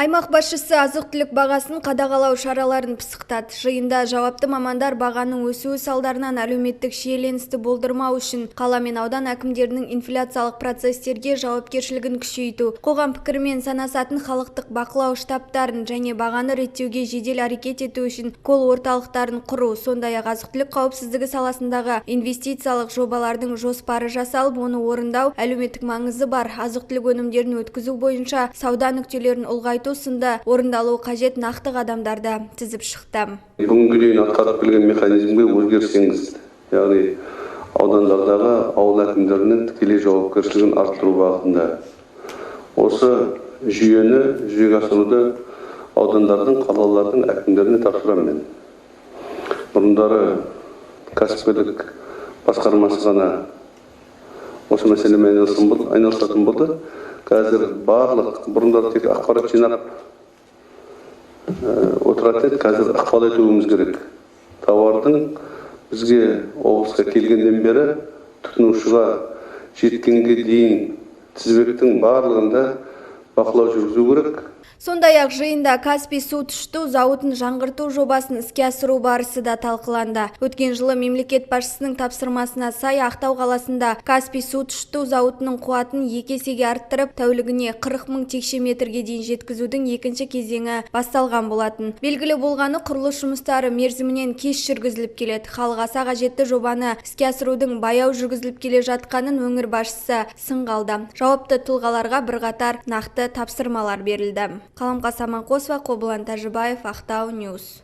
Аймақ басшысы азық-түлік бағасын қадағалау шараларын пысықтады. Жиында жауапты мамандар бағаның өсуі салдарынан әлеуметтік шиеленісті болдырмау үшін қала мен аудан әкімдерінің инфляциялық процестерге жауапкершілігін күшейту, қоғам пікірімен санасатын халықтық бақылау штабтарын және бағаны реттеуге жедел әрекет ету үшін кол орталықтарын құру, сондай-ақ азық-түлік қауіпсіздігі саласындағы инвестициялық жобалардың жоспары жасалып, оны орындау әлеуметтік маңызы бар азық-түлік өнімдерін өткізу бойынша сауда нүктелерін ұлғайту сынды орындалуы қажет нақты қадамдарды тізіп шықты. Бүгінгі дейін атқарып келген механизмге өзгеріс енгізді. Яғни аудандардағы ауыл әкімдерінің тікелей жауапкершілігін арттыру бағытында. Осы жүйені жүзеге асыруды аудандардың, қалалардың әкімдеріне тапсырамын. Бұрындары кәсіпкерлік басқармасы ғана осы мәселемен айналысатын болды. Қазір барлық бұрындары тек ақпарат жинап отырады, қазір ықпал етуіміз керек. Тауардың бізге облысқа келгенден бері тұтынушыға жеткенге дейін тізбектің барлығында бақылау жүргізу керек. Сондай-ақ жиында Каспий су тұщыту зауытын жаңғырту жобасын іске асыру барысы да талқыланды. Өткен жылы мемлекет басшысының тапсырмасына сай Ақтау қаласында Каспий су тұщыту зауытының қуатын 2 есеге арттырып, тәулігіне 40 мың текше метрге дейін жеткізудің екінші кезеңі басталған болатын. Белгілі болғаны құрылыс жұмыстары мерзімінен кеш жүргізіліп келеді. Халық аса қажетті жобаны іске асырудың баяу жүргізіліп келе жатқанын өңір басшысы сынға алды. Жауапты тұлғаларға бірқатар нақты тапсырмалар берілді. Қаламқас Аманқосова, Қобылан Тәжібаев, Ақтау Ньюс.